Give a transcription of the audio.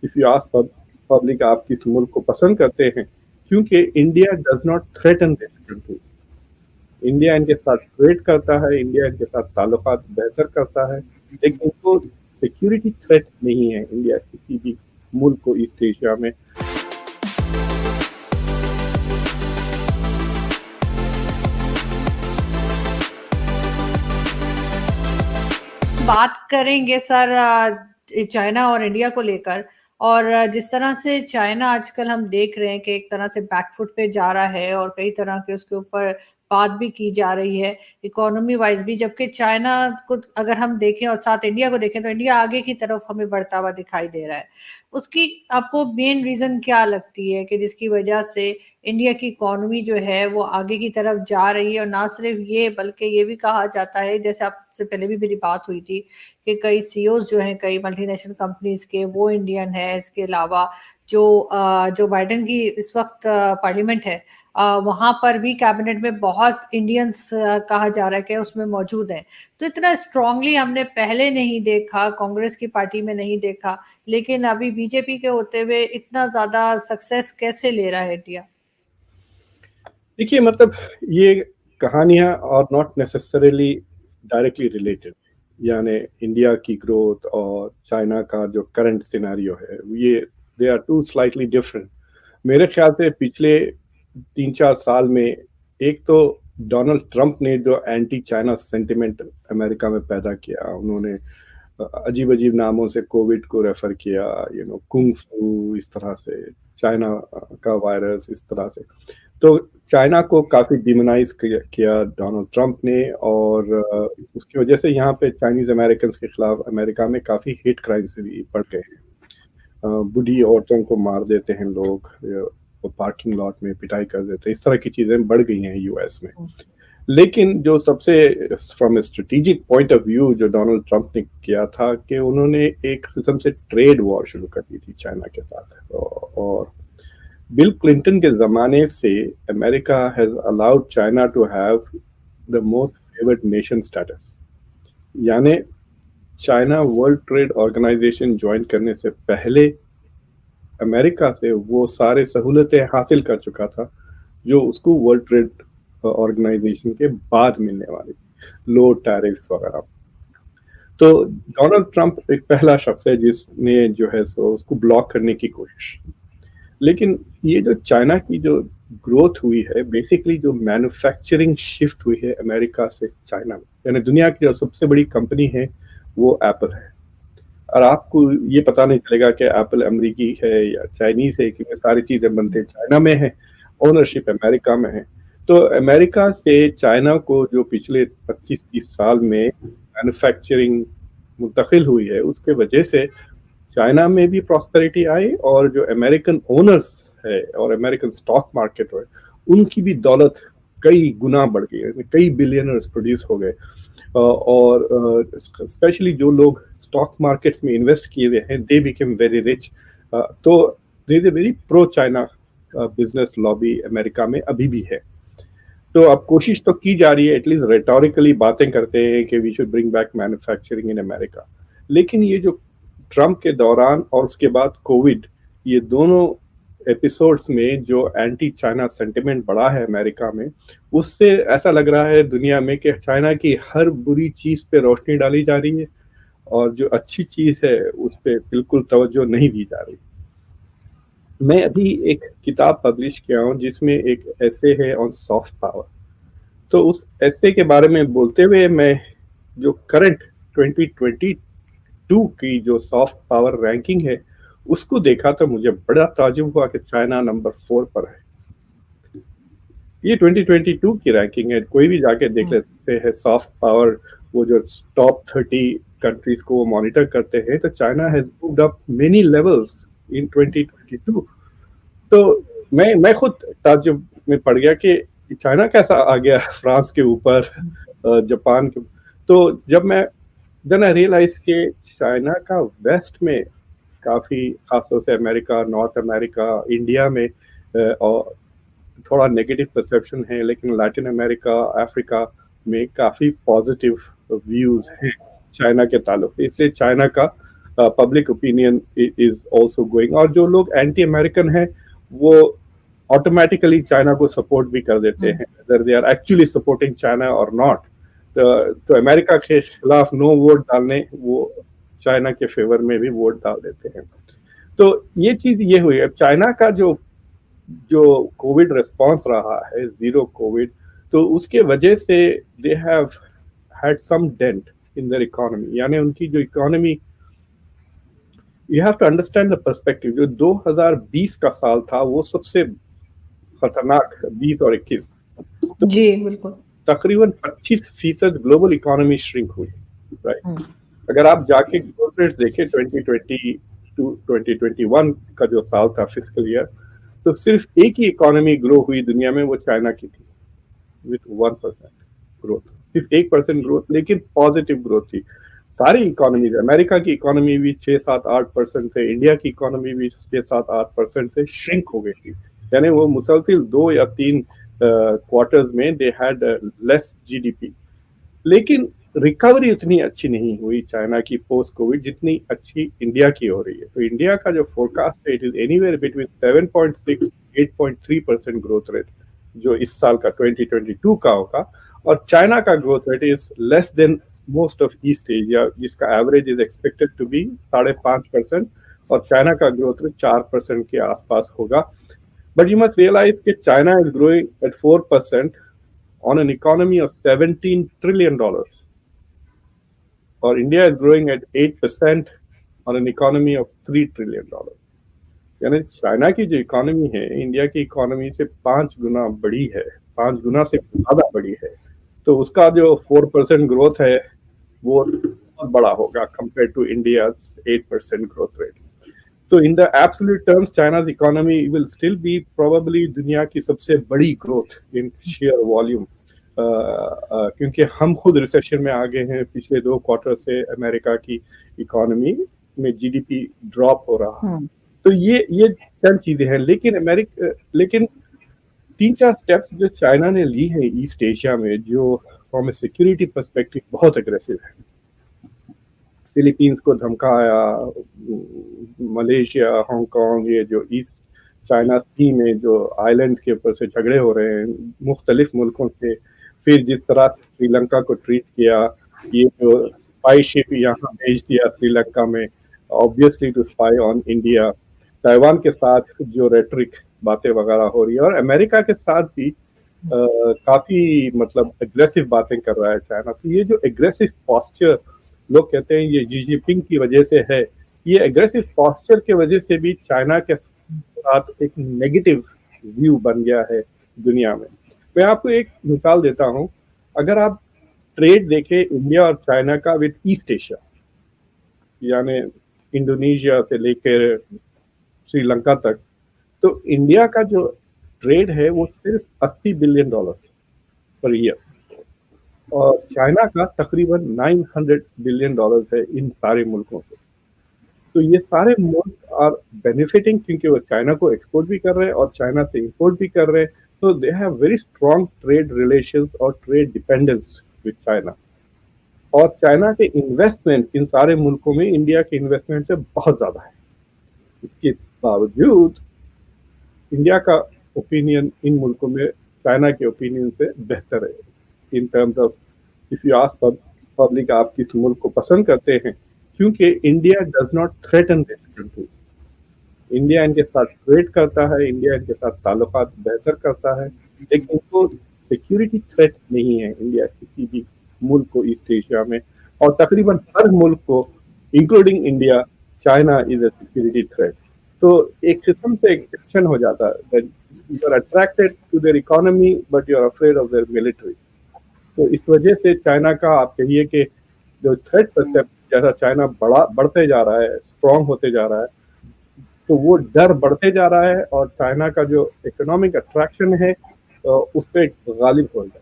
If you ask public आप किस मुल्क को पसंद करते हैं, क्योंकि India does not threaten this countries. India इनके साथ ट्रेड करता है, इंडिया इनके साथ ताल्लुकात बेहतर करता है, लेकिन इनको सिक्योरिटी थ्रेट नहीं है इंडिया किसी भी मुल्क को ईस्ट एशिया में। बात करेंगे सर चाइना और इंडिया को लेकर, और जिस तरह से चाइना आजकल हम देख रहे हैं कि एक तरह से बैकफुट पे जा रहा है और कई तरह के उसके ऊपर बात भी की जा रही है इकोनॉमी वाइज भी, जबकि चाइना को अगर हम देखें और साथ इंडिया को देखें तो इंडिया आगे की तरफ हमें बढ़ता हुआ दिखाई दे रहा है। उसकी आपको मेन रीजन क्या लगती है कि जिसकी वजह से इंडिया की इकोनॉमी जो है वो आगे की तरफ जा रही है? और ना सिर्फ ये बल्कि ये भी कहा जाता है, जैसे आपसे पहले भी मेरी बात हुई थी, कि कई सीईओज जो हैं कई मल्टीनेशनल कंपनीज के वो इंडियन है। इसके अलावा जो बाइडेन की इस वक्त पार्लियामेंट है वहां पर भी कैबिनेट में बहुत इंडियंस कहा जा रहा है कि उसमें मौजूद हैं। तो इतना स्ट्रांगली हमने पहले नहीं देखा, कांग्रेस की पार्टी में नहीं देखा, लेकिन अभी बीजेपी के होते हुए इतना ज्यादा सक्सेस कैसे ले रहा है इंडिया? देखिए, मतलब ये कहानियां और नॉट नेसेसरीली डायरेक्टली रिलेटेड, यानी इंडिया की ग्रोथ और चाइना का जो करंट सिनेरियो है, ये they are two slightly different. मेरे ख्याल से पिछले 3-4 साल में एक तो डोनाल्ड ट्रंप ने जो एंटी चाइना सेंटिमेंट अमेरिका में पैदा किया, उन्होंने अजीब अजीब नामों से कोविड को रेफर किया, कुंग फ्लू, इस तरह से चाइना का वायरस, इस तरह से। तो चाइना को काफ़ी डिमोनाइज किया डोनाल्ड ट्रंप ने, और उसकी वजह से यहाँ पे चाइनीज़ अमेरिकन के खिलाफ अमेरिका में काफ़ी हेट क्राइम्स भी बढ़ गए हैं। बूढ़ी औरतों को मार देते हैं लोग, पार्किंग लॉट में पिटाई कर देते हैं, इस तरह की चीज़ें बढ़ गई हैं यूएस में। लेकिन जो सबसे from A strategic point of view जो डोनाल्ड ट्रंप ने किया था कि उन्होंने एक किस्म से ट्रेड वॉर शुरू कर दी थी चाइना के साथ। और बिल क्लिंटन के ज़माने से America has allowed China to have the most favoured nation status, यानी China World Trade Organization join करने से पहले अमेरिका से वो सारे सहूलतें हासिल कर चुका था जो उसको वर्ल्ड ट्रेड ऑर्गेनाइजेशन के बाद मिलने वाली, लो टैरिफ्स वगैरह। तो डोनाल्ड ट्रंप एक पहला शख्स है जिसने जो है सो उसको ब्लॉक करने की कोशिश। लेकिन ये जो चाइना की जो ग्रोथ हुई है, बेसिकली जो मैन्युफैक्चरिंग शिफ्ट हुई है अमेरिका से चाइना में, यानी दुनिया की जो सबसे बड़ी कंपनी है वो एप्पल है। और आपको ये पता नहीं चलेगा कि एप्पल अमेरिकी है या चाइनीज है, क्योंकि सारी चीज़ें बनते चाइना में है, ओनरशिप अमेरिका में है। तो अमेरिका से चाइना को जो पिछले 25-30 साल में मैन्युफैक्चरिंग मुंतकिल हुई है, उसके वजह से चाइना में भी प्रॉस्पेरिटी आई, और जो अमेरिकन ओनर्स है और अमेरिकन स्टॉक मार्केट है उनकी भी दौलत कई गुना बढ़ गई है, कई बिलियनर्स प्रोड्यूस हो गए। और स्पेशली जो लोग स्टॉक मार्केट्स में इन्वेस्ट किए हुए हैं, दे बिकेम वेरी रिच। तो there is a very pro China business lobby America में अभी भी है। तो अब कोशिश तो की जा रही है, एटलीस्ट रेटोरिकली बातें करते हैं कि we should bring back manufacturing in America. लेकिन ये जो ट्रंप के दौरान और उसके बाद कोविड, ये दोनों एपिसोड्स में जो एंटी चाइना सेंटिमेंट बढ़ा है अमेरिका में, उससे ऐसा लग रहा है दुनिया में कि चाइना की हर बुरी चीज़ पे रोशनी डाली जा रही है और जो अच्छी चीज़ है उस पर बिल्कुल तवज्जो नहीं दी जा रही। मैं अभी एक किताब पब्लिश किया हूँ जिसमें एक ऐसे है ऑन सॉफ्ट पावर। तो उस ऐसे के बारे में बोलते हुए मैं जो करंट 2022 की जो सॉफ्ट पावर रैंकिंग है उसको देखा तो मुझे बड़ा ताजुब हुआ कि चाइना नंबर 4 पर है। ये 2022 की रैंकिंग है, कोई भी जाके देख लेते हैं सॉफ्ट पावर, वो जो टॉप 30 कंट्रीज को वो मॉनिटर करते हैं, तो China has moved up many levels in 2022। तो मैं खुद ताजुब में पड़ गया कि चाइना कैसा आ गया फ्रांस के ऊपर, जापान के। तो जब मैं देन आई रियलाइज कि चाइना का वेस्ट में काफ़ी, खासतौर से अमेरिका, नॉर्थ अमेरिका, इंडिया में और थोड़ा नेगेटिव परसेप्शन है, लेकिन लैटिन अमेरिका, अफ्रीका में काफ़ी पॉजिटिव व्यूज़ हैं चाइना के ताल्लुक। इसलिए चाइना का public opinion is also going, और जो लोग एंटी अमेरिकन हैं वो ऑटोमेटिकली चाइना को सपोर्ट भी कर देते हैं, whether they are actually supporting China or not. तो अमेरिका के खिलाफ नो वोट डालने वो चाइना के फेवर में भी वोट डाल देते हैं। तो ये चीज ये हुई। अब चाइना का जो कोविड रिस्पांस रहा है, जीरो कोविड, तो उसके वजह से they have had some dent in their economy, यानी उनकी जो economy, you have to understand the perspective. जो 2020 का साल था वो सबसे खतरनाक, 20 और 21, तो जी बिल्कुल तकरीबन 25% ग्लोबल इकोनॉमी श्रिंक हुई, राइट। अगर आप जाके ग्रोथ रेट्स देखें 2020 टू 2021 का जो साल था फिस्कल ईयर, तो सिर्फ एक ही इकोनॉमी ग्रो हुई दुनिया में, वो चाइना की थी, विथ 1% ग्रोथ, सिर्फ 1% ग्रोथ, लेकिन पॉजिटिव ग्रोथ थी। सारी इकोनॉमी, अमेरिका की इकोनॉमी भी 6-7-8% से, इंडिया की इकोनॉमी भी 6-7-8% से श्रिंक हो गई थी, यानी वो मुसलसिल 2 या 3 क्वार्टर्स में दे हैड लेस जीडीपी। लेकिन रिकवरी उतनी अच्छी नहीं हुई चाइना की पोस्ट कोविड जितनी अच्छी इंडिया की हो रही है। तो इंडिया का जो forecast rate is anywhere between 7.6 8.3% growth rate जो इस साल का 2022 का होगा, और चाइना का growth rate is less than most of East Asia, जिसका average is expected to be 5.5%, और चाइना का ग्रोथ रेट 4% के आसपास होगा। But you must realize that China is growing at 4% on an economy of $17 trillion, or India is growing at 8% on an economy of $3 trillion. यानी China की जो economy है India की इकोनॉमी से 5 गुना बड़ी है, 5 गुना से ज्यादा बड़ी है। तो उसका जो 4% ग्रोथ है वो बहुत बड़ा होगा compare to India's 8% growth rate. तो in the absolute terms China's economy will still be probably दुनिया की सबसे बड़ी ग्रोथ इन शेयर वॉल्यूम, क्योंकि हम खुद रिसेशन में आ गए हैं। पिछले 2 क्वार्टर से अमेरिका की इकोनॉमी में जीडीपी ड्रॉप हो रहा है। तो ये चंद चीजें हैं, लेकिन 3-4 स्टेप्स जो चाइना ने ली है ईस्ट एशिया में, जो फ्रॉम ए सिक्योरिटी पर्सपेक्टिव बहुत एग्रेसिव है। फिलीपींस को धमकाया, मलेशिया, हांगकांग, ये जो ईस्ट चाइना सी में जो आइलैंड के ऊपर से झगड़े हो रहे हैं मुख्तलिफ मुल्कों से, फिर जिस तरह से श्रीलंका को ट्रीट किया, ये जो स्पाई शिप यहाँ भेज दिया श्रीलंका में, obviously to spy on India. Taiwan के साथ जो रेटरिक बातें वगैरह हो रही है, और अमेरिका के साथ भी काफी मतलब एग्रेसिव बातें कर रहा है चाइना। तो ये जो एग्रेसिव पॉस्चर लोग कहते हैं ये जी जिनपिंग की वजह से है, ये एग्रेसिव पॉस्चर के वजह से भी चाइना के साथ एक नेगेटिव व्यू बन गया है दुनिया में। मैं आपको एक मिसाल देता हूं, अगर आप ट्रेड देखें इंडिया और चाइना का विद ईस्ट एशिया, यानी इंडोनेशिया से लेकर श्रीलंका तक, तो इंडिया का जो ट्रेड है वो सिर्फ $80 बिलियन पर ईयर, और चाइना का तकरीबन $900 बिलियन है इन सारे मुल्कों से। तो ये सारे मुल्क आर बेनिफिटिंग क्योंकि वो चाइना को एक्सपोर्ट भी कर रहे हैं और चाइना से इंपोर्ट भी कर रहे हैं। तो they have very strong trade relations और ट्रेड डिपेंडेंस विद चाइना। और चाइना के इन्वेस्टमेंट्स इन सारे मुल्कों में इंडिया के इन्वेस्टमेंट से बहुत ज़्यादा है। इसके बावजूद इंडिया का ओपिनियन इन मुल्कों में चाइना के ओपिनियन से बेहतर है in terms of if you ask public आप किस मुल्क को पसंद करते हैं, क्योंकि India does not threaten this countries. India इनके साथ ट्रेड करता है, इंडिया इनके साथ ताल्लुकात बेहतर करता है, लेकिन इनको सिक्योरिटी थ्रेट नहीं है इंडिया किसी भी मुल्क को ईस्ट एशिया में। और तकरीबन हर मुल्क को including India China is a security threat. तो एक किस्म से एक एक्शन हो जाता है, you are attracted to their economy but you are afraid of their military. तो इस वजह से चाइना का आप कहिए कि जो थ्रेट परसेप्शन जैसा चाइना बढ़ते जा रहा है, स्ट्रॉन्ग होते जा रहा है, तो वो डर बढ़ते जा रहा है और चाइना का जो इकोनॉमिक अट्रैक्शन है उस पर गालिब हो जाए।